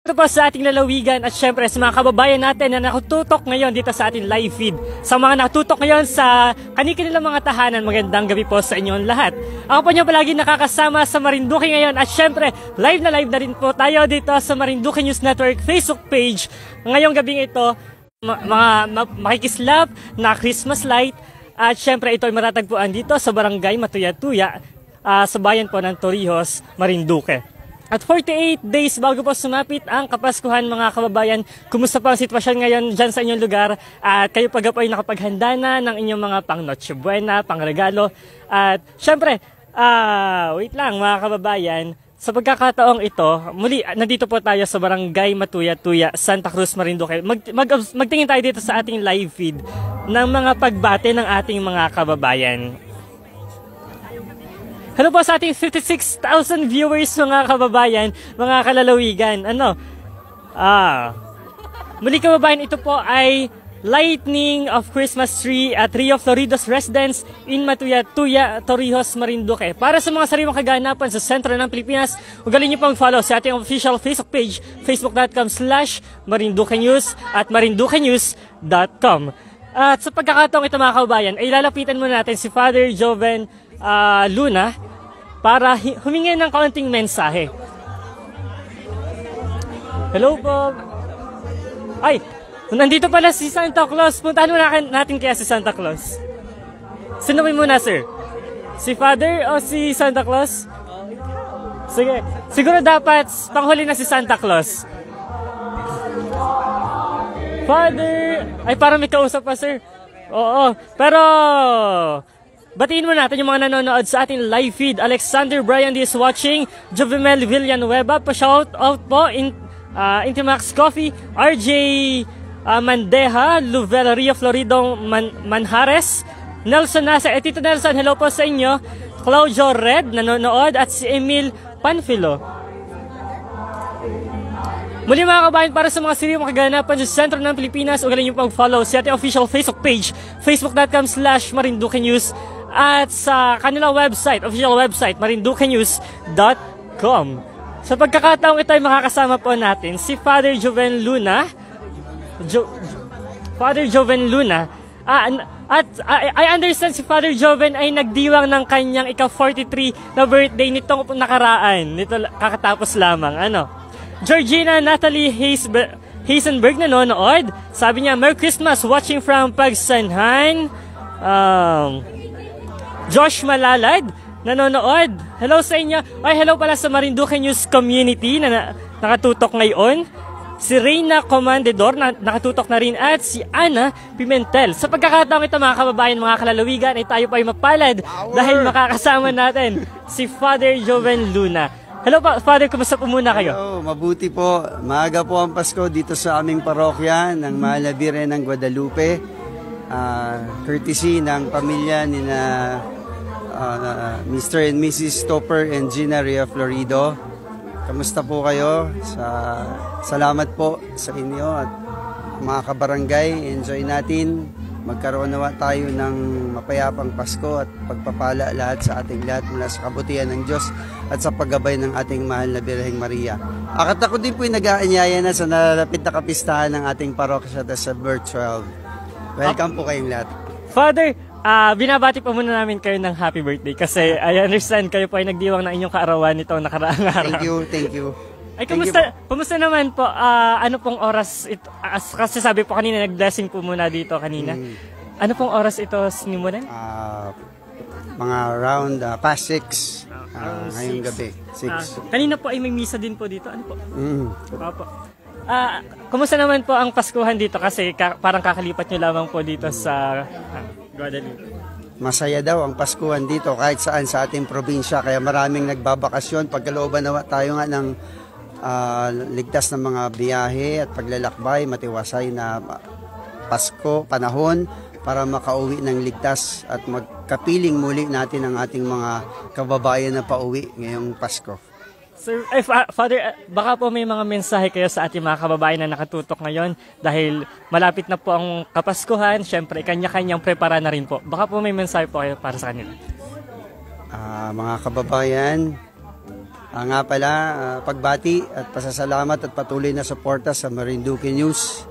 Ito po sa ating lalawigan at syempre sa mga kababayan natin na nakatutok ngayon dito sa ating live feed. Sa mga nakatutok ngayon sa kanilang mga tahanan, magandang gabi po sa inyong lahat. Ako po nyo palagi nakakasama sa Marinduque ngayon at syempre live na rin po tayo dito sa Marinduque News Network Facebook page. Ngayong gabing ito, makikislap na Christmas light at syempre ito ay matatagpuan dito sa Barangay Matuya-Tuya sa bayan po ng Torrijos, Marinduque. At 48 days bago po sumapit ang Kapaskuhan mga kababayan, kumusta po ang sitwasyon ngayon dyan sa inyong lugar? At kayo pag po ay nakapaghanda na ng inyong mga pang Noche Buena, pang regalo. At syempre, wait lang mga kababayan, sa pagkakataong ito, muli nandito po tayo sa Barangay Matuya-Tuya, Santa Cruz, Marinduque. Magtingin tayo dito sa ating live feed ng mga pagbate ng ating mga kababayan. Hello po sa ating 56,000 viewers mga kababayan, mga kalalawigan. Muli kababayan, ito po ay lightning of Christmas tree at Rio Floridos residence in Matuya-Tuya, Torrijos, Marinduque. Para sa mga sariwang kaganapan sa sentro ng Pilipinas, ugalin niyo pong follow sa ating official Facebook page, facebook.com/marinduquenews at marinduquenews.com. At sa pagkakataong ito mga kababayan, ay lalapitan muna natin si Father Joven Luna para humingi ng kaunting mensahe. Hello po. Ay, nandito pala si Santa Claus. Puntahan muna natin kaya si Santa Claus. Sino muna, sir? Si Father o si Santa Claus? Sige, siguro dapat panghuli na si Santa Claus. Father! Ay, parang may kausap pa, sir. Oo, pero batiin mo natin yung mga nanonood sa ating live feed. Alexander Brian is watching. Jovimel Villanueva, pa-shout out po. Intimax Coffee. RJ Mandeja. Luvel Rio Florido Manjares. Nelson Nasa. Tito Nelson, hello po sa inyo. Claudio Red, nanonood. At si Emil Panfilo. Muli mga kabayan, para sa mga sariwang kaganapan sa sentro ng Pilipinas, ugaling niyo pag-follow sa ating official Facebook page, facebook.com/marinduquenews at sa kanilang website, official website, marinduquenews.com. Sa pagkakataong ito ay makakasama po natin si Father Joven Luna. Father Joven Luna. I understand si Father Joven ay nagdiwang ng kanyang ika-43 na birthday nitong nakaraan. Nito kakatapos lamang. Georgina Natalie Hazenberg nanonood. Sabi niya, Merry Christmas, watching from Pagsanhan. Josh Malalad nanonood. Hello sa inyo. Ay, hello pala sa Marinduque News Community na nakatutok ngayon. Si Reyna Comandador na nakatutok na rin at si Ana Pimentel. Sa pagkakataong ito mga kababayan, mga kalalawigan, ay tayo pa ay mapalad dahil makakasama natin si Father Joven Luna. Hello Father, kumusta po muna kayo? Hello, mabuti po. Maaga po ang Pasko dito sa aming parokya ng Mahal na Birhen ng Guadalupe. Courtesy ng pamilya ni Mr. and Mrs. Topper and Gina Ria Florido. Kamusta po kayo? Salamat po sa inyo at mga kabarangay. Enjoy natin. Magkaroon nawa tayo ng mapayapang Pasko at pagpapala lahat sa ating lahat mula sa kabutihan ng Diyos at sa paggabay ng ating mahal na Birheng Maria. At ako din po yung nag-aanyaya na sa nalalapit na kapistahan ng ating parokya sa Birth 12. Welcome po kayong lahat. Father, binabati pa muna namin kayo ng happy birthday kasi I understand kayo po ay nagdiwang ng inyong kaarawan nitong nakaraang araw. Thank you. Ay, kumusta naman po, ano pong oras ito, kasi sabi po kanina, nag-blessing po muna dito kanina. Ano pong oras ito sinimulan? Mga around past 6, ngayong gabi, 6. Kanina po ay may misa din po dito, ano po? Opo. Kumusta naman po ang Paskuhan dito kasi parang kakalipat nyo lamang po dito sa Guadalupe? Masaya daw ang Paskuhan dito kahit saan sa ating probinsya, kaya maraming nagbabakasyon. Pagkalooban nawa tayo nga ng ligtas ng mga biyahe at paglalakbay, matiwasay na Pasko, panahon para makauwi ng ligtas at magkapiling muli natin ang ating mga kababayan na pauwi ngayong Pasko. Sir, Father, baka po may mga mensahe kayo sa ating mga kababayan na nakatutok ngayon dahil malapit na po ang Kapaskuhan, syempre kanya-kanyang prepara na rin po. Baka po may mensahe po kayo para sa kanila. Mga kababayan, Nga pala, pagbati at pasasalamat at patuloy na suporta sa Marinduque News,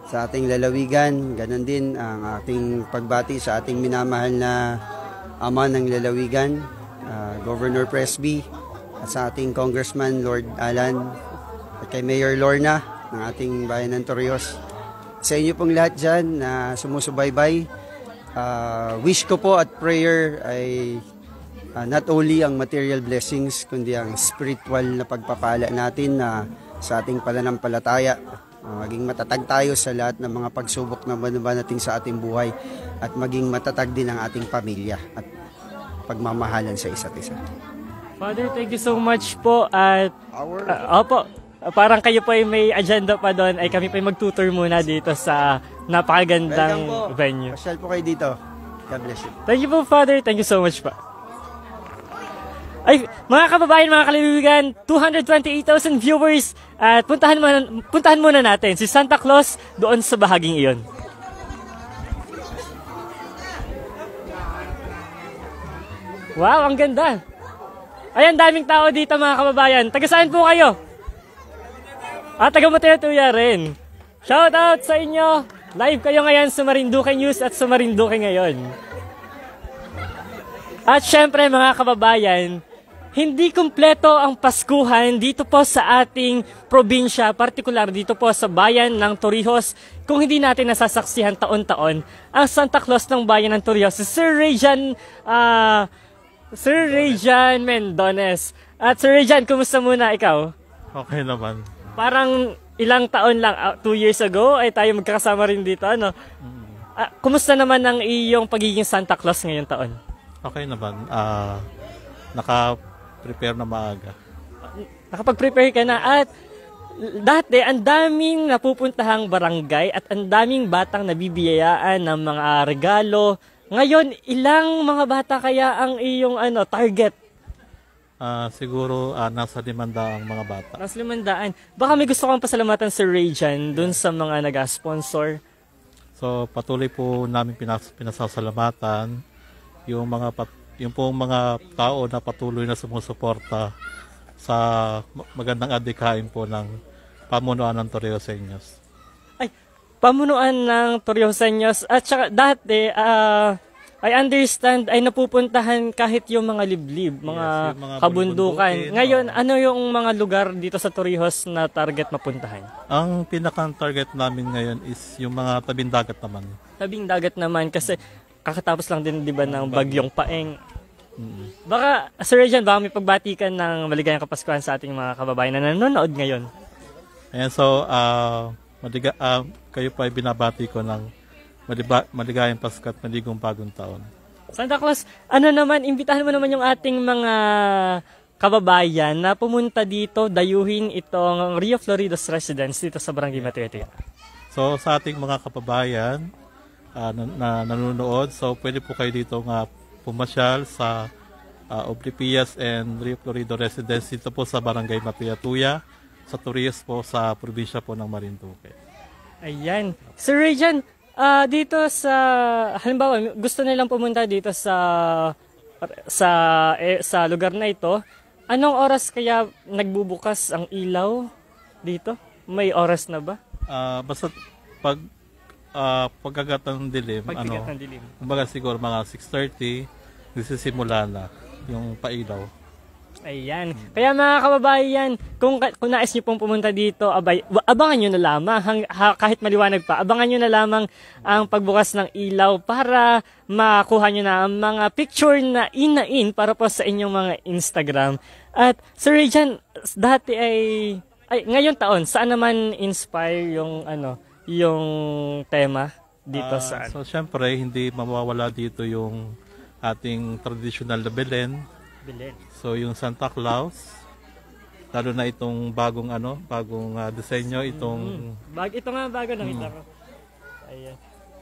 sa ating lalawigan. Ganon din ang ating pagbati sa ating minamahal na ama ng lalawigan, Governor Presby, at sa ating Congressman Lord Alan, at kay Mayor Lorna ng ating bayan ng Torrijos. Sa inyo pong lahat dyan na sumusubaybay, wish ko po at prayer ay not only ang material blessings, kundi ang spiritual na pagpapala natin na sa ating pananampalataya. Maging matatag tayo sa lahat ng mga pagsubok na nating sa ating buhay at maging matatag din ang ating pamilya at pagmamahalan sa isa't isa. Father, thank you so much po at opo, parang kayo po ay may agenda pa doon, ay kami pa ay magtutur muna dito sa napakagandang venue. Pasyal po kayo dito. God bless you. Thank you po, Father. Thank you so much po. Ay, mga kababayan, mga kalilugan, 228,000 viewers at puntahan muna natin si Santa Claus doon sa bahaging iyon. Wow, ang ganda. Ayan, daming tao dito mga kababayan. Taga saan po kayo? Taga Mutuyatuya rin. Shout out sa inyo. Live kayo ngayon sa Marinduque News at sa Marinduque ngayon. At syempre mga kababayan, hindi kumpleto ang Paskuhan dito po sa ating probinsya, partikular dito po sa bayan ng Torrijos, kung hindi natin nasasaksihan taon-taon ang Santa Claus ng bayan ng Torrijos, si Sir Rejan Mendones. At Sir Rejan, kumusta muna ikaw? Okay naman. Parang ilang taon lang, 2 years ago, ay tayo magkakasama rin dito, ano? Kumusta naman ang iyong pagiging Santa Claus ngayong taon? Okay naman. Naka-prepare na maaga. Nakapag-prepare ka na at dati ang daming napupuntahang barangay at ang daming batang nabibiyayaan ng mga regalo. Ngayon, ilang mga bata kaya ang iyong target? Siguro nasa 500 ang mga bata. Nasa 500. Baka may gusto kang pasalamatan sa Rejan dun sa mga nag-sponsor. So patuloy po namin pinasasalamatan yung pong mga tao na patuloy na sumusuporta sa magandang adhikain po ng pamunuan ng Torrijoseños. Ay, pamunuan ng Torrijoseños at saka dati I understand ay napupuntahan kahit yung mga liblib, mga, yung mga kabundukan. bulubundukin, Ngayon, ano yung mga lugar dito sa Torrijos na target mapuntahan? Ang pinaka-target namin ngayon is yung mga tabing dagat naman. Tabing dagat naman kasi kakatapos lang din 'di ba ng bagyong Paeng. Baka Sir Rejan, baka may pagbatikan ng maligayang Kapaskuhan sa ating mga kababayan na nanonood ngayon. Ayan, so kayo pa ay binabati ko ng maligayang Pasko at maligong bagong taon. Santa Claus, ano naman, imbitahan mo naman yung ating mga kababayan na pumunta dito, dayuhin itong Rio Floridos residence dito sa Barangay Matuyatua. So sa ating mga kababayan na nanonood, so pwede po kayo dito nga pumasyal sa Oblipias and Rio Florido residence dito po sa Barangay Matuyatua, sa Torrijos po sa probinsya po ng Marinduque. Ayan. Sir Rejan, dito sa, halimbawa, gusto nilang pumunta dito sa lugar na ito, anong oras kaya nagbubukas ang ilaw dito? May oras na ba? Basta pagkagat ng dilim, Pagkagat ng dilim. kumbaga siguro mga 6:30, nagsisimula na yung pailaw. Ayan. Kaya mga kababayan, kung nais nyo pong pumunta dito, abangan nyo na lamang, kahit maliwanag pa, abangan nyo na lamang ang pagbukas ng ilaw para makuha nyo na ang mga picture na in para po sa inyong mga Instagram. At Sir Rejan, dati ay ngayon taon, saan naman inspire yung tema dito sa So syempre, hindi mawawala dito yung ating traditional na Belen. So yung Santa Claus, lalo na itong bagong disenyo, itong ito nga bago nakita ko. Ayan.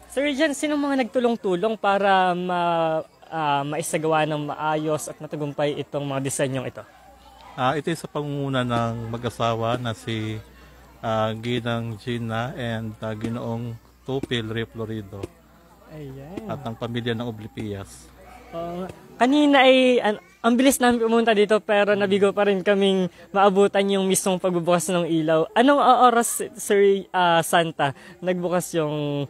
Sir Rejan, sino mga nagtulong-tulong para maisagawa ng maayos at matagumpay itong mga disenyong ito? Ito sa pangunguna ng mag-asawa na si Ginang Gina and Ginoong Tupil Rio Florido. Ayan. At ang pamilya ng Oblipias. Kanina ay ang bilis namin pumunta dito pero nabigo pa rin kaming maabutan yung mismong pagbubukas ng ilaw. Anong oras, Sir Santa, nagbukas yung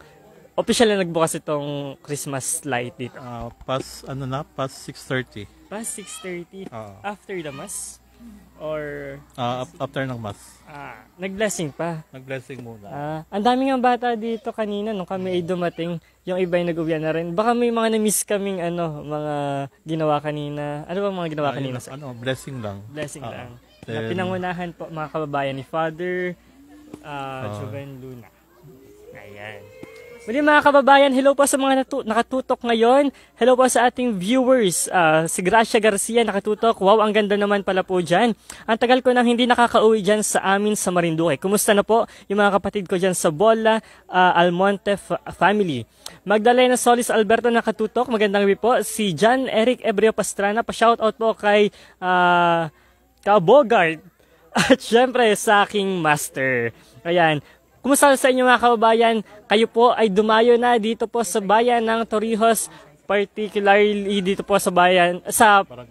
official na nagbukas itong Christmas light dito? Past 6:30. Past 6:30 Oo. after the mass? Or After ng mass. nag-blessing pa? Nag-blessing muna. Ang daming ang bata dito kanina nung kami ay dumating. Yung iba ay nag-uwian na rin. Baka may mga na-miss kaming mga ginawa kanina. Ano ba mga ginawa kanina? Blessing lang. Blessing lang. Na Then, pinangunahan po mga kababayan ni Father Joven Luna. Ayan. Muli mga kababayan, hello po sa mga nakatutok ngayon. Hello po sa ating viewers. Si Gracia Garcia nakatutok. Wow, ang ganda naman pala po dyan. Ang tagal ko nang hindi nakakauwi dyan sa amin sa Marinduque. Kumusta na po yung mga kapatid ko dyan sa Bola, Almonte family. Magdalena Solis Alberto nakatutok. Magandang gabi po. Si John Eric Ebreo Pastrana. Pa-shoutout po kay Kabogart. At syempre sa aking master. Ayan. Kumusta sa inyo mga kababayan? Kayo po ay dumayo na dito po sa bayan ng Torrijos, particularly dito po sa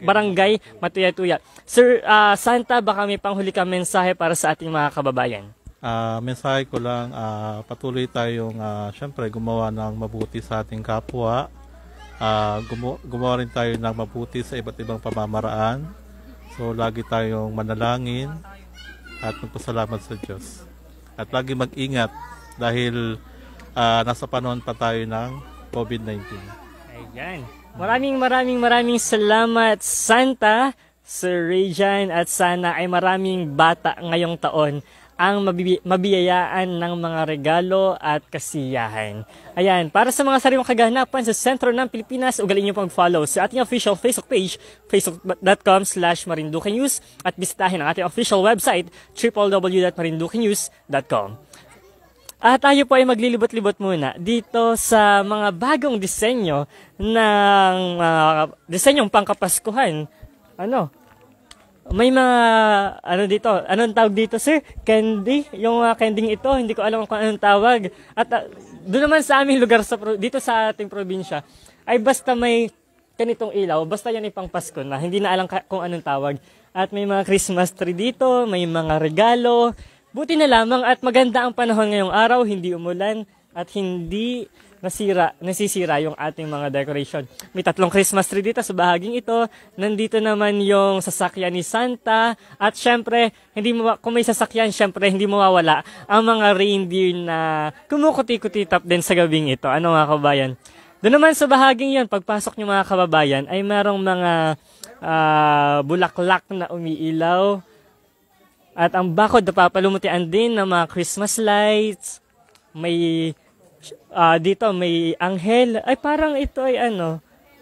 barangay Matuyatuya. Sir Santa, baka may panghuli kang mensahe para sa ating mga kababayan. Mensahe ko lang, patuloy tayong syempre gumawa ng mabuti sa ating kapwa. Gumawa rin tayo ng mabuti sa iba't ibang pamamaraan. So lagi tayong manalangin at magpasalamat sa Diyos. At lagi mag-ingat dahil nasa panahon pa tayo ng COVID-19. Ayan. Maraming salamat, Santa, Sir Rejan, at sana ay maraming bata ngayong taon ang mabiyayaan ng mga regalo at kasiyahan. Ayan, para sa mga sariwang kaganapan sa sentro ng Pilipinas, ugalin niyo pong follow sa ating official Facebook page, facebook.com/marinduquenews, at bisitahin ang ating official website, www.marinduquenews.com. At tayo po ay maglilibot-libot muna dito sa mga bagong disenyo ng disenyong pangkapaskuhan. May mga, dito, anong tawag dito, sir? Candy? Yung candy ito, hindi ko alam kung anong tawag. At doon naman sa aming lugar, dito sa ating probinsya, ay basta may ganitong ilaw, basta yan ipang Pasko na, hindi na alam kung anong tawag. At may mga Christmas tree dito, may mga regalo. Buti na lamang at maganda ang panahon ngayong araw, hindi umulan at hindi nasisira yung ating mga decoration. May 3 Christmas tree dito sa bahaging ito. Nandito naman yung sasakyan ni Santa. At syempre, kung may sasakyan, syempre, hindi mawawala ang mga reindeer na kumukuti-kuti tap din sa gabing ito. Ano mga kababayan? Doon naman sa bahaging yun, pagpasok nyo mga kababayan, ay merong mga bulaklak na umiilaw. At ang bakod na papalumutian din ng mga Christmas lights. May dito may anghel. Ay parang ito ay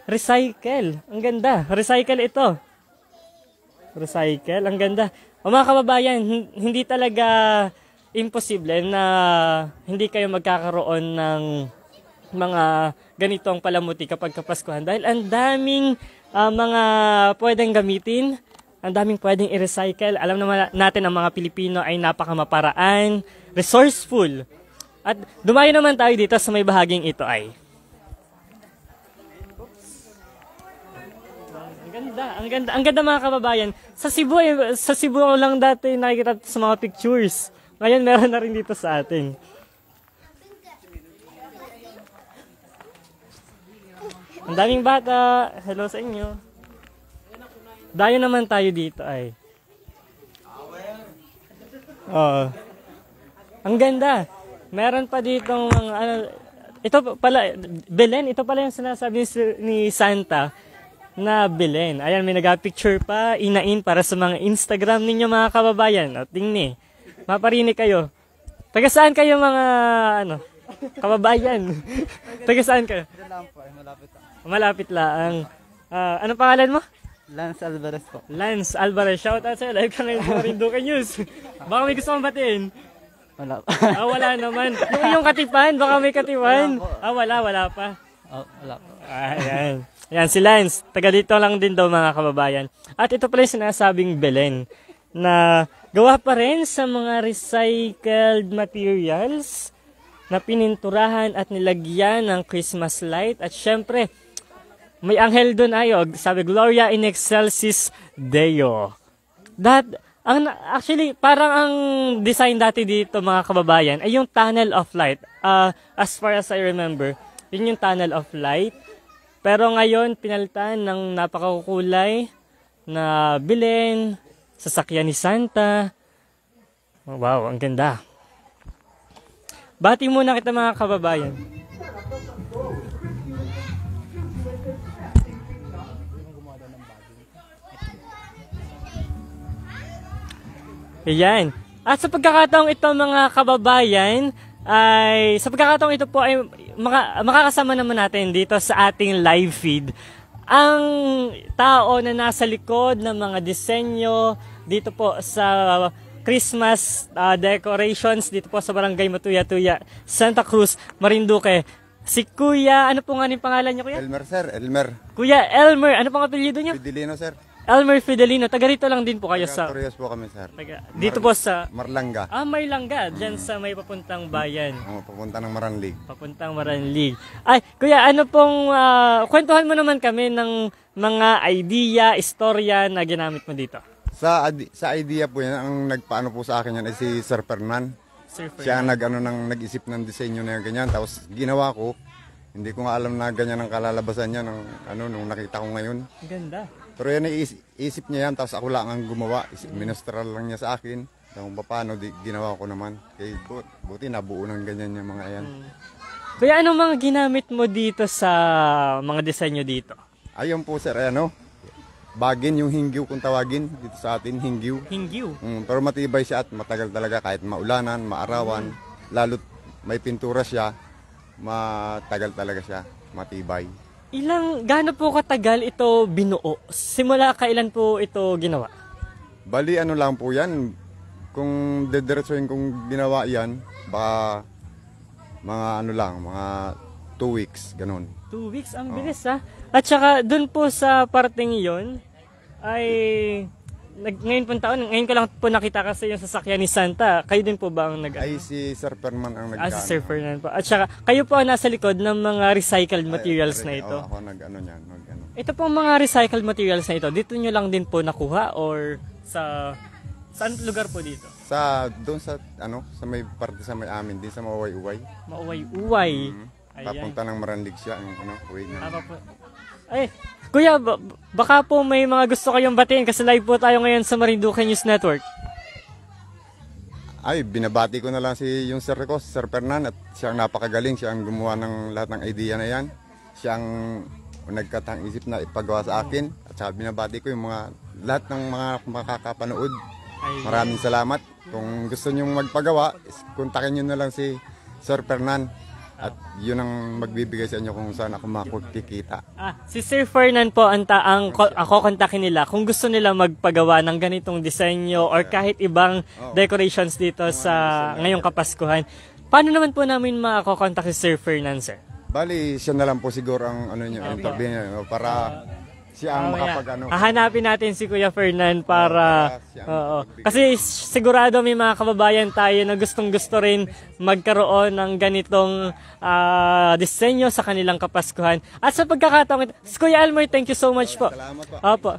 recycle. Ang ganda. Recycle ito. Recycle. Ang ganda. O mga kababayan, hindi talaga imposible na hindi kayo magkakaroon ng mga ganitong palamuti kapag kapaskuhan. Dahil ang daming mga pwedeng gamitin. Ang daming pwedeng i-recycle. Alam naman natin ang mga Pilipino ay napakamaparaan, resourceful. At dumayo naman tayo dito sa may bahaging ito ay. Ang ganda mga kababayan. Sa Cebu lang dati nakikita sa mga pictures. Ngayon meron na rin dito sa atin. Ang daming bata. Hello sa inyo. Dayo naman tayo dito ay. Ang ganda. Meron pa ditong ito pala, Belen, ito pala yung sinasabi ni Santa na Belen. Ayan, may nag-picture pa, inain para sa mga Instagram ninyo mga kababayan. O, tingni. Maparinig kayo. Taga saan kayo mga, kababayan? Taga saan kayo? Malapit lang. Anong pangalan mo? Lance Alvarez po. Lance Alvarez. Shout out sa'yo. Live ka ngayon sa Marinduque News. Baka may gusto mong batiin. Wala. Wala naman. Yung katipan, baka may katipan. Wala pa. Wala po. Ayan. Ayan, si Lance. Taga dito lang din daw mga kababayan. At ito pala yung sinasabing Belen na gawa pa rin sa mga recycled materials na pininturahan at nilagyan ng Christmas light. At syempre, may anghel doon ayog, sabi Gloria in excelsis Deo. Actually, parang ang design dati dito mga kababayan ay yung tunnel of light. As far as I remember, yun yung tunnel of light. Pero ngayon, pinalitan ng napakakulay na bilin, sasakyan ni Santa. Wow, ang ganda. Bati muna kita mga kababayan. Ayan. At sa pagkakataong ito mga kababayan, sa pagkakataong ito po ay makakasama naman natin dito sa ating live feed ang tao na nasa likod ng mga disenyo dito po sa Christmas decorations dito po sa Barangay Matuya-Tuya, Santa Cruz, Marinduque. Si Kuya, ano po nga yung pangalan niyo, Kuya? Elmer, sir. Elmer. Kuya Elmer, ano pong apelyido niyo? Fidelino, sir. Elmer Fidelino, taga rito lang din po kayo sa... Torres po kami, sir. Dito po sa... Marlanga. Marlanga, dyan sa may papuntang bayan. Papunta ng Maranlig. Papuntang Maranlig. Ay, Kuya, ano pong... kwentuhan mo naman kami ng mga idea, istorya na ginamit mo dito. Sa idea po yan, ang nagpaano po sa akin yan ay si Sir Fernan. Siya ang nag-isip ng disenyo na ganyan. Tapos ginawa ko, hindi ko nga alam na ganyan ang kalalabasan niya nung nakita ko ngayon. Ganda. Pero yan ay isip niya yan, tapos ako lang ang gumawa. Ministral lang niya sa akin. Kung paano, ginawa ko naman. Kaya buti nabuo ng ganyan yung mga yan. Kuya, anong mga ginamit mo dito sa mga disenyo dito? Ayun po sir, bagin yung hinggiw kung tawagin dito sa atin, hinggiw. Hinggiw? Pero matibay siya at matagal talaga kahit maulanan, maarawan. Lalo't may pintura siya, matagal talaga siya, matibay. Gaano po katagal ito binuo? Simula kailan po ito ginawa? Bali ano lang po yan, kung dediretsuhin kong ginawa yan, baka mga 2 weeks, ganun. 2 weeks, ang bilis ha. At saka dun po sa parting yon ay ngayon ko lang po nakita kasi yung sasakyan ni Santa. Kayo din po ba ang Ay si Sir Ferman ang si Sir Fernand po. At saka kayo po ang nasa likod ng mga recycled materials na ito. Ako niyan. Ito pong mga recycled materials na ito, dito nyo lang din po nakuha or saan lugar po dito? Doon sa may parte sa may amin, din sa Mauway-Uway. Mauway-Uway. Papunta ng Maranlig siya, uwi na. Ay, Kuya, baka po may mga gusto kayong batiin kasi live po tayo ngayon sa Marinduque News Network. Ay, binabati ko na lang yung sir ko, si Sir Fernan, at siyang napakagaling, siyang gumawa ng lahat ng idea na yan. Siyang nagkatang isip na ipagawa sa akin, at saka binabati ko yung lahat ng mga makakapanood. Maraming salamat. Kung gusto nyo magpagawa, kontakin nyo na lang si Sir Fernan. At yun ang magbibigay sa inyo kung saan ako makikita. Si Sir Fernan po ako kontakin nila kung gusto nila magpagawa ng ganitong disenyo or kahit ibang decorations dito sa ngayong Kapaskuhan. Paano naman po namin makakontak si Sir Fernan, sir? Bali, siya na lang po siguro ang interview niya para siya ang hahanapin natin si Kuya Fernan para kasi sigurado may mga kababayan tayo na gustong-gusto rin magkaroon ng ganitong disenyo sa kanilang Kapaskuhan. At sa pagkakataon, Kuya Elmer, thank you so much po. Salamat po. Opo.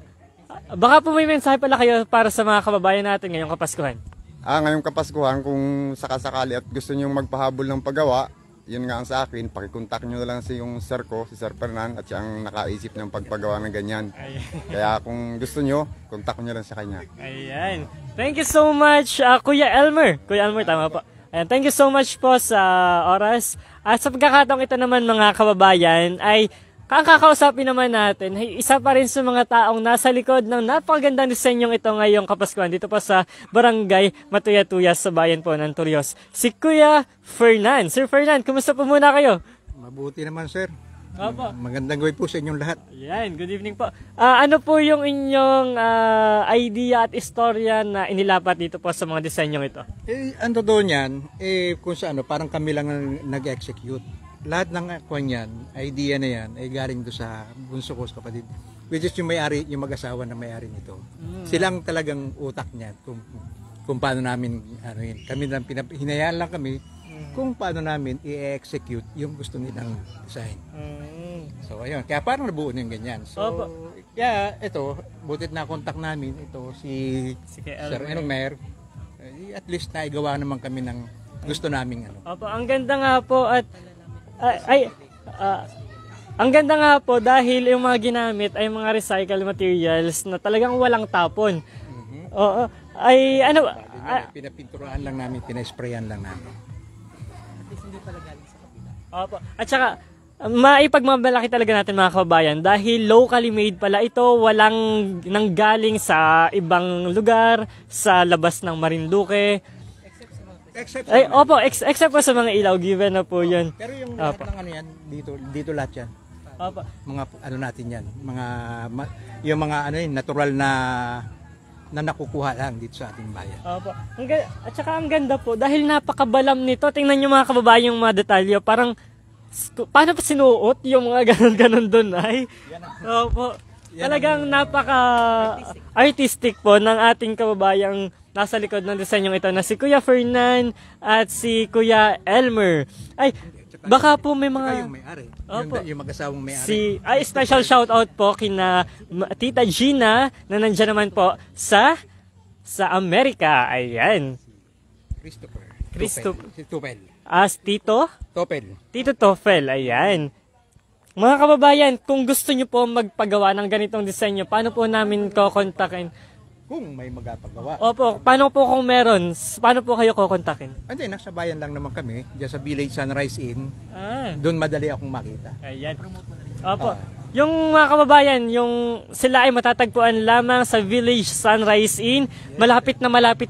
Baka po may mensahe pala kayo para sa mga kababayan natin ngayong Kapaskuhan. Ngayong Kapaskuhan, kung sakasakali at gusto nyo magpahabol ng paggawa, yun nga ang sa akin, pakikontak nyo na lang si sir ko, si Sir Fernan, at siya ang nakaisip ng pagpagawa ng ganyan. Kaya kung gusto nyo, kontak nyo lang sa kanya. Ayan. Thank you so much, Kuya Elmer. Kuya Elmer, tama po. Ayan, thank you so much po sa oras. At sa pagkakataong ito naman mga kababayan, ay ang kakausapin naman natin, isa pa rin sa mga taong nasa likod ng napakagandang disenyong ito ngayong Kapaskuhan dito pa sa Barangay Matuya-Tuya sa bayan po ng Torrijos. Si Kuya Fernan. Sir Fernan, kumusta po muna kayo? Mabuti naman, sir. Opo. Magandang gawi po sa inyong lahat. Yan, good evening po. Ano po yung inyong idea at istorya na inilapat dito po sa mga disenyong ito? Ang totoo niyan, kung sa parang kami lang ang nag-execute. Lahat ng idea na yan, ay galing doon sa bunso ko, kapatid. Which is yung may-ari, yung mag-asawa na may-ari nito. Silang talagang utak niyan kung paano namin, kami lang hinayaan lang kami kung paano namin i-execute yung gusto nilang design. So ayun, kaya parang nabuo na yung ganyan. So Opo. kaya ito, butit na contact namin ito si Sige, Sir Elmer. At least naigawa naman kami ng gusto naming ano. Opo, ang ganda nga po at ang ganda nga po dahil yung mga ginamit ay mga recycled materials na talagang walang tapon. Oo. Ay ano Pinapinturan lang namin, pinasprayan lang namin. Opo. At saka, maipagmamalaki talaga natin mga kababayan dahil locally made pala ito, walang nanggaling sa ibang lugar, sa labas ng Marinduque. Except Ay, opo, except po sa mga ilaw, given na po yun. pero yung lahat Opo. ng ano yan, dito lahat yan. Opo. Mga ano natin yan, yung mga ano yun, natural na nakukuha lang dito sa ating bayan. Opo. At saka ang ganda po, dahil napakabalam nito, tingnan nyo mga kababayan yung mga detalye, parang, paano pa sinuot yung mga ganon-ganon doon ay? Opo. Talagang napaka-artistic po ng ating kababayang nasa likod ng disenyong ito na si Kuya Fernan at si Kuya Elmer. Ay, baka po may Saka mga... yung may-ari, Opo. yung mag-asawang may-ari. Special shout out po kina Tita Gina na nandiyan naman po sa Amerika. Ayan. Christopher. Si Topel. As Tito Topel. Toffel. Ayan. Mga kababayan, kung gusto nyo po magpagawa ng ganitong disenyo, paano po namin kukontakin? Kung may magapagawa. Opo, paano po kung meron? Paano po kayo kukontakin? Hindi, nasa bayan lang naman kami, diyan sa Village Sunrise Inn. Ah, Doon madali akong makita. ayan. Opo. Yung mga kababayan, yung sila ay matatagpuan lamang sa Village Sunrise Inn. Malapit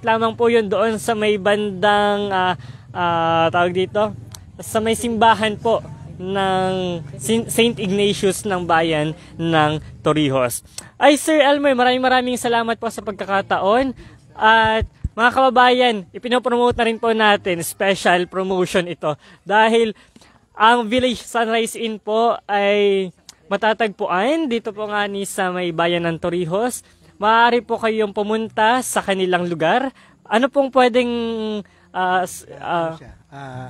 lamang po yun doon sa may bandang, tawag dito, sa may simbahan po ng St. Ignatius ng bayan ng Torrijos. Ay Sir Elmer, maraming salamat po sa pagkakataon. At mga kababayan, ipinopromote na rin po natin, special promotion ito. Dahil ang Village Sunrise Inn po ay matatagpuan dito po nga ni sa may bayan ng Torrijos. Maaari po kayong pumunta sa kanilang lugar. Ano pong pwedeng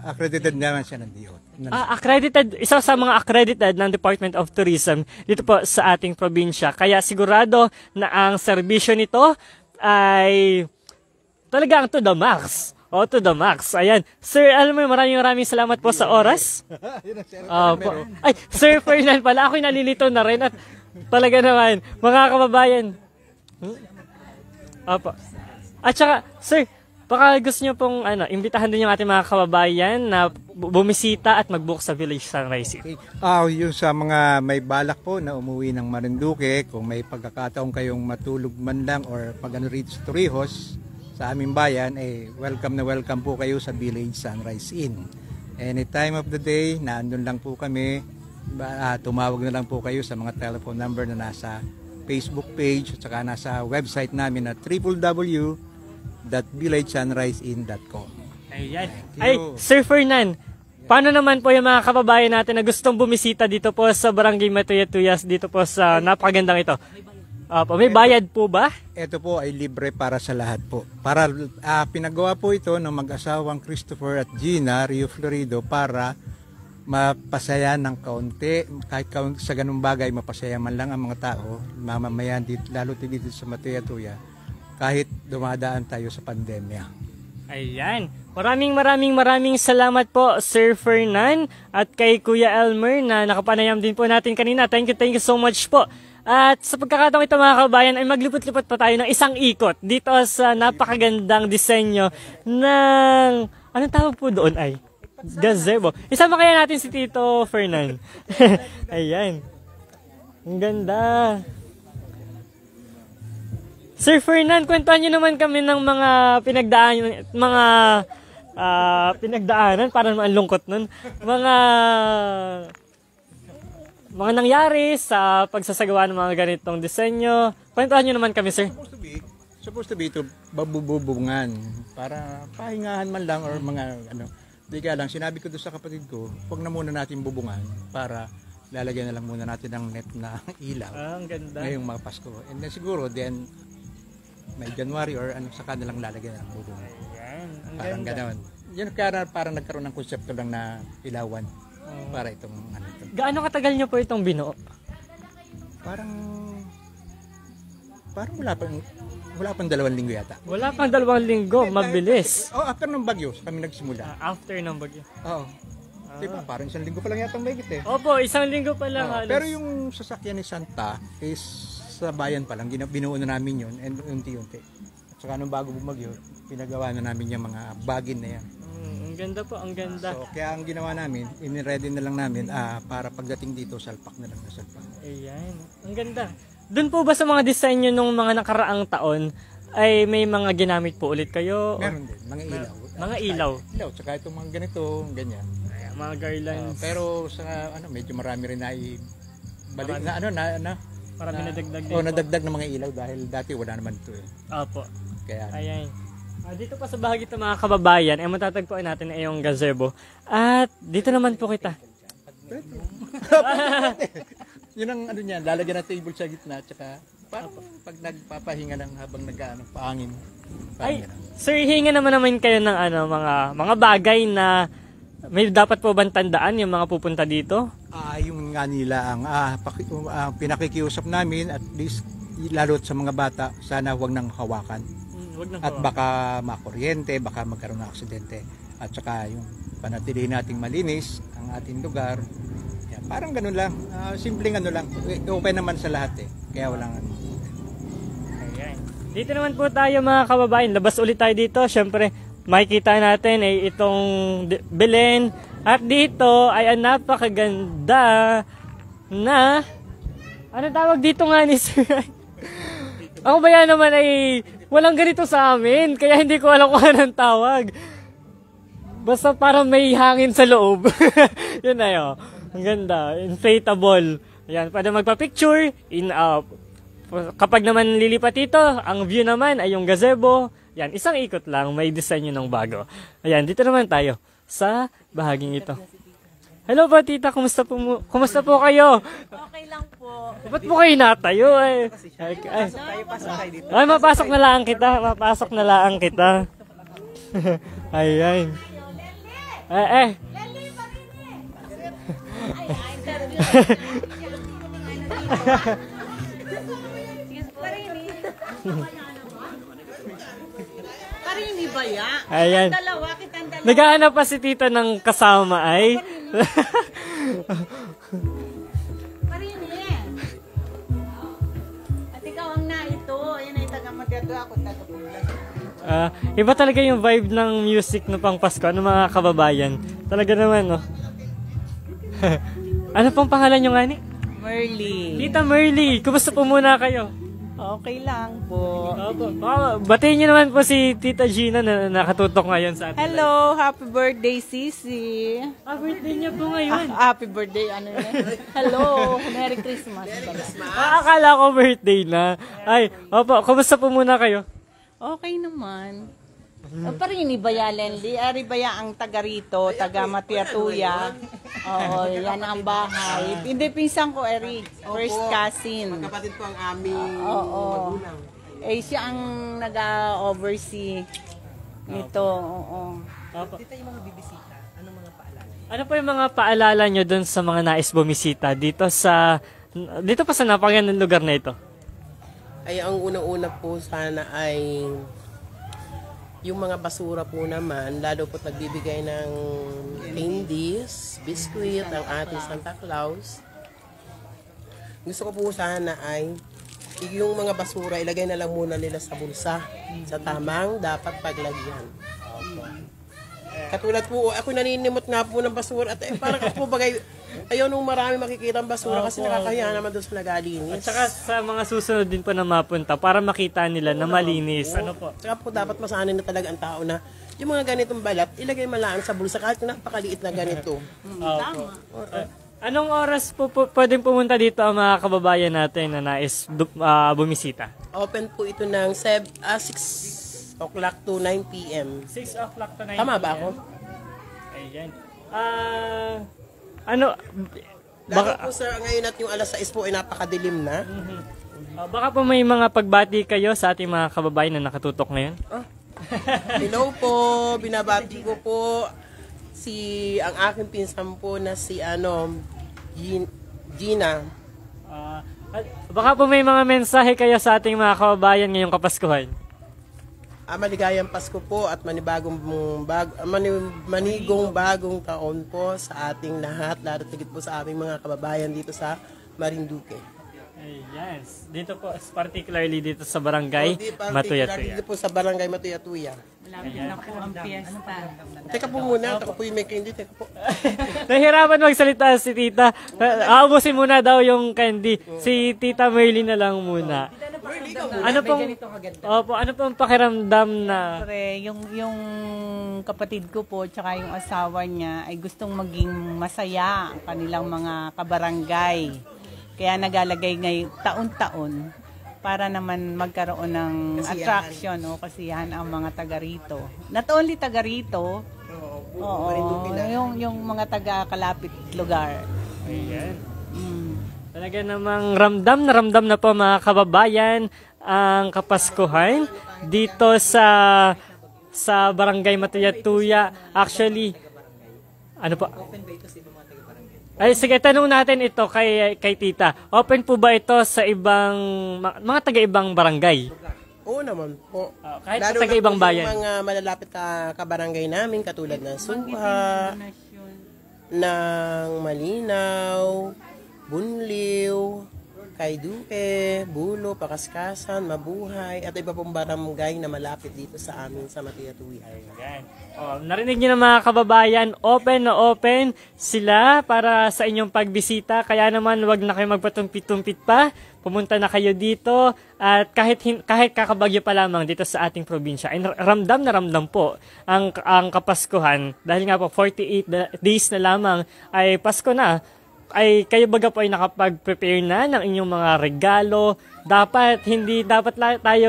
Accredited naman siya ng DO. accredited, isa sa mga accredited ng Department of Tourism dito po sa ating probinsya. Kaya sigurado na ang serbisyo nito ay talagang to the max. O to the max. Ayan. Sir Elmer, maraming salamat po sa oras. Po. Ay, Sir Fernan pala. Ako'y nalilito na rin. At talaga naman, mga kababayan. Opo. At saka, Sir, baka gusto nyo pong imbitahan din yung ating mga kababayan na bumisita at mag-book sa Village Sunrise Inn. Yung sa mga may balak po na umuwi ng Marinduque, kung may pagkakataon kayong matulog man lang or pag-ano rito sa Torrijos, sa aming bayan, welcome na welcome po kayo sa Village Sunrise Inn. Any time of the day, naandun lang po kami. Tumawag na lang po kayo sa mga telephone number na nasa Facebook page at saka nasa website namin na www.villagesunriseinn.com. Ayan. Ay, Sir Fernan, paano naman po yung mga kababayan natin na gustong bumisita dito po sa Barangay Matuyat-Tuyas dito po sa napakagandang ito? May bayad po ba? Ito po ay libre para sa lahat po. Para pinagawa po ito ng mag-asawang Christopher at Gina Rio Florido para mapasaya ng kaunti. Kahit sa ganung bagay, mapasaya man lang ang mga tao, mamamayan dito, lalo dito sa Matuyat-Tuyas, kahit dumadaan tayo sa pandemya. Ayan. Maraming salamat po, Sir Fernan, at kay Kuya Elmer na nakapanayam din po natin kanina. Thank you so much po. At sa pagkakataong ito mga kabayan ay maglipot-lipot pa tayo ng isang ikot dito sa napakagandang disenyo ng, anong tawag po doon ay? Gazebo. Isama kaya natin si Tito Fernan. Ayan. Ang ganda. Sir Fernan, kwentuhan niyo naman kami ng mga pinagdaanan, parang malungkot nun. Mga nangyari sa pagsasagawa ng mga ganitong disenyo. Kwentuhan niyo naman kami, sir. Supposed to be ito babububungan para pahingahan man lang or mga ano. Di ka lang, sinabi ko doon sa kapatid ko, huwag na muna natin bubungan para lalagyan na lang muna natin ng net na ilaw. Ang ganda. Ngayong mga Pasko. And then siguro, then may January or ano, saka na lang lalagyan ng bubungan. Ayan, ang Parang ganda. gano'n. Yun kaya parang nagkaroon ng konsepto lang na ilawan. para itong ano ito. Gaano katagal nyo po itong binuo? Parang wala pang 2 linggo yata. Wala pang 2 linggo, mabilis. After ng bagyo kami nagsimula. After ng bagyo. Oo. Diba, parang 1 linggo pa lang yata ang mahigit eh. Opo, 1 linggo pa lang halos. Pero yung sasakyan ni Santa is sa bayan pa lang, binuo na namin yun and unti-unti. At saka nung bago bumagyo, pinagawa na namin yung mga bagin na yan. Ang ganda po, ang ganda. So, kaya ang ginawa namin, in-ready na lang namin para pagdating dito, salpak na lang na salpak. Ayan, ang ganda. Doon po ba sa mga design nyo nung mga nakaraang taon, ay may mga ginamit po ulit kayo? Meron din, mga ilaw. Mga ilaw? Ilaw, tsaka itong mga ganito, ganyan. Ayan, mga garlands. Pero sa medyo marami rin na balik na Marami nadagdag dito. Nadagdag ng mga ilaw dahil dati wala naman ito eh. Opo. Kaya Ayan. Dito pa sa bahagi ito mga kababayan, ay matatagpuan natin ay yung gazebo. At dito naman po kita. yun ang ano niyan, lalagyan ng table sa gitna tsaka parang pag nagpapahinga lang habang paangin. Ay, sir, hinga naman kayo ng mga bagay na may dapat po bang tandaan yung mga pupunta dito? Yung nga nila ang pinakikiusap namin, at least lalo sa mga bata, sana huwag nang hawakan. At baka makuryente, baka magkaroon ng aksidente. At saka yung panatilihin nating malinis ang ating lugar. Yan, parang ganun lang. Simpleng ano lang. Open naman sa lahat eh. Kaya walang ano. Ayan. Dito naman po tayo mga kababayan. Labas ulit tayo dito. Siyempre, makikita natin ay itong Belen. At dito ay ang napakaganda na ano tawag dito nga ni sir? Ako ba yan naman ay walang ganito sa amin, kaya hindi ko alam kung anong tawag. Basta parang may hangin sa loob. Yun na yun. Ang ganda. Inflatable. Ayan, pwede magpa-picture. Kapag naman lilipat ito, ang view naman ay yung gazebo. Yan, isang ikot lang, may design yun ng bago. Ayan, dito naman tayo sa bahaging ito. Hello po tita, kumusta po kayo? Okay lang po. Ba't po kayo natayo? Ay, mapasok na lang kita. Ayan. Parini ba ya? Ayan. Kitang dalawa. Naghahanap pa si tita ng kasama ay. Parini. At ikaw ang na ito. Ayan ay taga-Matyato. Ako taga-Pulas. Iba talaga yung vibe ng music no pang Pasko, ano mga kababayan. Talaga naman, no? Ano pong pangalan nyo nga ni? Merly. Tita Merly, kumusta po muna kayo? Okay lang po. Batiin nyo naman po si Tita Gina na nakatutok ngayon sa atin. Hello, happy birthday, Sisi. Birthday niya po ngayon. Happy birthday, ano yun? Hello, Merry Christmas. Akala ko birthday na. Ay, opo, kumusta po muna kayo? Okay naman. Parini ba ya, Lendy? Ari ba ya ang taga rito, taga Matiatuya? Oo, yan ang bahay. Hindi, pinsan ko, Eri. First cousin. Magkapatid po ang aming magulang. Siya ang nag-oversee nito. Oo. Dito yung mga bibisita. Anong mga paalala? Ano po yung mga paalala nyo dun sa mga nais bumisita dito pa sa napakagandang lugar na ito? Ay, ang unang-una po sana ay yung mga basura po naman, lalo po nagbibigay ng candies, biskuit, ang ating Santa Claus. Gusto ko po sana ay yung mga basura, ilagay na lang muna nila sa bulsa, sa tamang dapat paglagyan. Katulad po, ako naninimot nga po ng basura at parang ako bagay, ayaw nung marami makikita ang basura kasi nakakahiya naman doon sa nagalinis. At saka sa mga susunod din po na mapunta para makita nila na malinis. Ano po? Tsaka po dapat masanay na talaga ang tao na yung mga ganitong balat, ilagay malaan sa bulsa kahit napakaliit na ganito. Tama. Anong oras po pwedeng pumunta dito ang mga kababayan natin na nais bumisita? Open po ito ng 6 o'clock to 9 p.m. 6 o'clock to 9 Tama ba ako? Ayan. Ano? Dahil po sir, ngayon at yung alas 6 po ay napakadilim na. Baka po may mga pagbati kayo sa ating mga kababayan na nakatutok ngayon? Hello po, binabati ko po ang aking pinsan po na si Gina. Baka po may mga mensahe kayo sa ating mga kababayan ngayong Kapaskuhan. Maligayang Pasko po at manigong bagong taon po sa ating lahat, lalo tigit po sa aming mga kababayan dito sa Marinduque. Yes. Dito po, particularly dito sa barangay Matuyatuya. Dito po sa barangay Matuyatuya. Malapit na po ang piyesta. Teka po muna, ako po yung may candy. Teka po. Nahihirapan magsalita si tita. Aabusin muna daw yung candy. Si tita Merly na lang muna. Ano pong pakiramdam na... Siyempre, yung kapatid ko po, tsaka yung asawa niya, ay gustong maging masaya ang kanilang mga kabarangay. Kaya nagalagay ngayon taon-taon para naman magkaroon ng attraction o kasiyahan ang mga taga rito. Not only taga rito, yung mga taga-kalapit lugar. Ayan. Talaga namang ramdam na po mga kababayan ang Kapaskuhan dito sa barangay Matuyatuya. Actually, ano po? Ay, sige, tanong natin ito kay tita. Open po ba ito sa mga taga-ibang barangay? Oo naman po. Kahit sa taga-ibang bayan? Yung mga malalapit na kabarangay namin, katulad ng Suha, ng Malinaw, Bunliw, Kayduke, Bulo, Pakaskasan, Mabuhay, at iba pong barangay na malapit dito sa amin sa Matuyatuya. Ayan. Narinig niyo na mga kababayan, open na open sila para sa inyong pagbisita. Kaya naman wag na kayo magpatumpit-tumpit pa. Pumunta na kayo dito at kahit kakabagyo pa lamang dito sa ating probinsya ay ramdam na ramdam po ang Kapaskuhan. Dahil nga po 48 days na lamang ay Pasko na. Ay kayo baga po ay nakapag-prepare na ng inyong mga regalo. Dapat tayo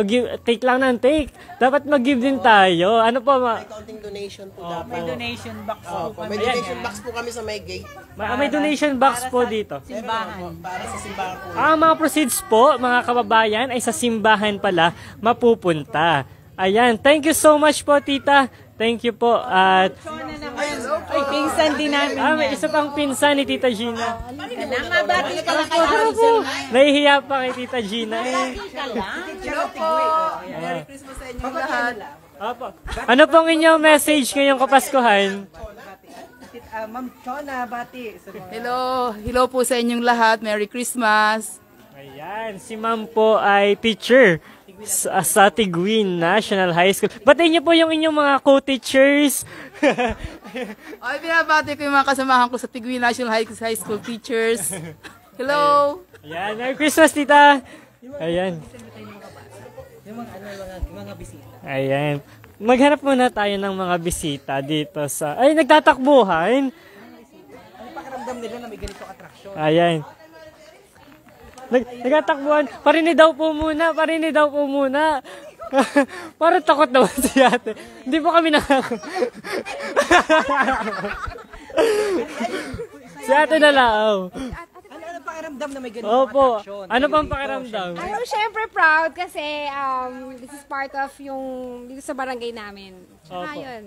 take lang ng take. Dapat mag-give din tayo. Ano po May counting donation po dapat. May donation box po kami. May donation box po kami sa may gate. may donation box po dito. Simbahan. Para sa simbahan po. Ang mga proceeds po, mga kababayan, ay sa simbahan pala mapupunta. Ayan. Thank you so much po, tita. Thank you po. At Ay, pinsan din namin. may isa pang pinsan ni Tita Gina. Namabati ka lang Nahihiya pa kay Tita Gina. Hello po. Merry Christmas sa inyong lahat. Opo. Ano pong inyong message ngayong Kapaskuhan? Ma'am Chona, bati. Hello po sa inyong lahat. Merry Christmas. Ayan, si ma'am po ay teacher sa Tiguin National High School. Batiin niyo po yung inyong mga co-teachers. Ay, binabati ko yung mga kasamahan ko sa Tiguin National High School teachers. Hello. Ayan, Merry Christmas, tita. Ayan. Yung mga bisita. Ayan. Maghanap muna tayo ng mga bisita dito sa... Ay, nagtatakbuhan. Ano pakiramdam nila na may ganito attraction? Ayan. Nagtatakbuhan. Parinig daw po muna. Parang takot naman si ate. Hindi po kami Si ate na lang. Ano pakiramdam na may ganito Opo. attraction? Ano pang pakiramdam? Syempre proud kasi this is part of yung dito sa barangay namin. Tsaka Opo. yun.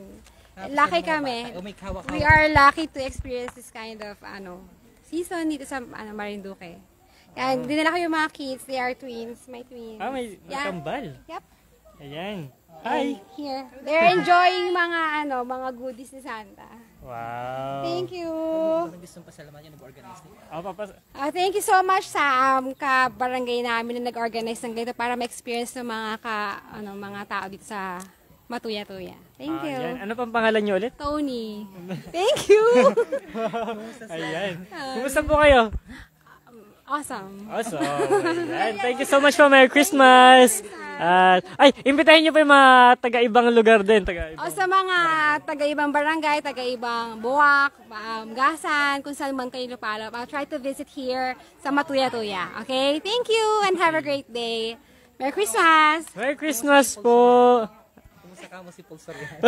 Lucky kami. May hawak-hawak. We are lucky to experience this kind of season dito sa Marinduque. Kaya dinala ko yung mga kids. They are twins. My twins. May Yeah. kambal. Yep. Ayan. And here. They're enjoying mga goodies ni Santa. Wow. Thank you. Anong gustong pasalamat yung nag-organize nito? Thank you so much sa ka-barangay namin na nag-organize ng ganito para ma-experience ng mga tao dito sa Matuyatuya. Thank you. Ayan. Ano pang pangalan niyo ulit? Tony. Thank you. Ayan. Kumusta po kayo? Awesome. Ayan. Thank you so much po. Merry Christmas. Imbitahin niyo po yung mga taga-ibang lugar din. Sa mga taga-ibang barangay, taga-ibang Buwak, Gasan, kung saan man kayo lupalop, I'll try to visit here sa Matuyatuya. Okay? Thank you and have a great day. Merry Christmas! Merry Christmas po! Kumusta ka mo si Paul Soriano?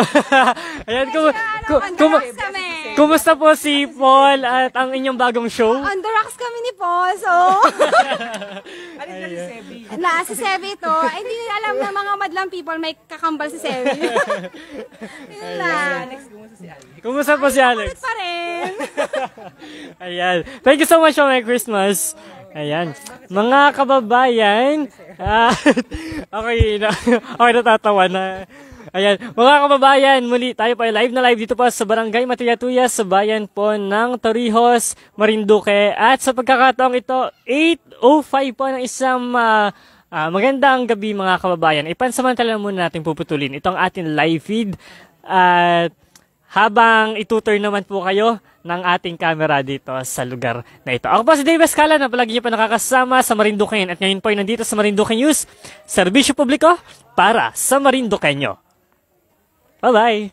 Ayan, kami. kumusta po si Paul at ang inyong bagong show? On the rocks kami ni Paul, so... Alin na si Sebi? Si Sebi ito. Hindi nila alam na mga madlang people may kakambal si Sebi. Yun lang. Next, kumusta si Ali? Kumusta po si Alex? Pa rin. Ayan. Thank you so much for Merry Christmas. Ayan. Mga kababayan, okay, natatawa na. Ayan. Mga kababayan, muli tayo pa live na live dito po sa Barangay Matuyatuya sa bayan po ng Torrijos, Marinduque. At sa pagkakataong ito, 8:05 po ng isang magandang gabi mga kababayan. Ipansamantala muna natin puputulin itong ating live feed. At habang itutur naman po kayo ng ating camera dito sa lugar na ito. Ako po si Dave Escala na palagi niyo pa nakakasama sa Marinduqueño at ngayon po ay nandito sa Marinduque News, serbisyo publiko para sa Marinduqueño. Bye-bye!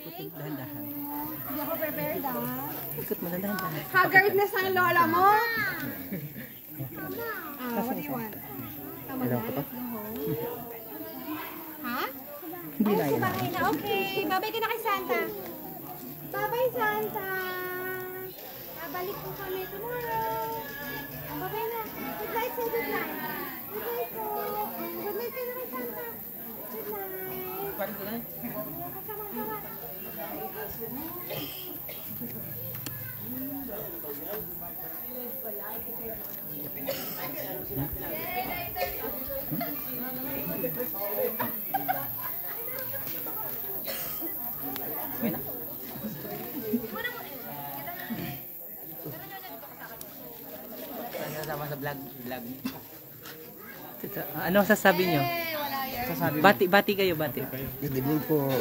Hindi ako prepared Ikot mo na dahan-dahan. Haggard na sa lola mo. What do you want? Tama na? Ha? Hindi na yun. Okay, babay ka na kay Santa. Bye-bye, Santa. Babalik po kami tomorrow. Babay na. Good night, sir. Good night. Good night po. Good night ka na kay Santa. Good night. Parang good night. Come on. Sama sa vlog. Ano sasabi nyo? Bati kayo, bati. Good evening po.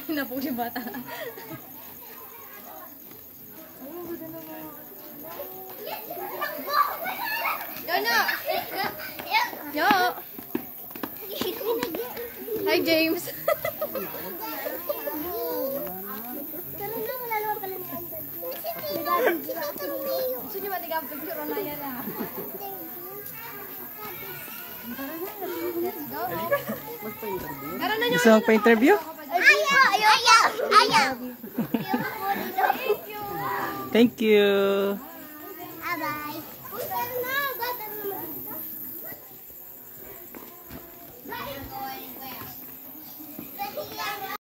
Na po si bata. Yo! Hi, James. Gusto niyo ba tigam picture na yan ah? Gusto mong pa-interview? Ayaw! Thank you. Bye-bye.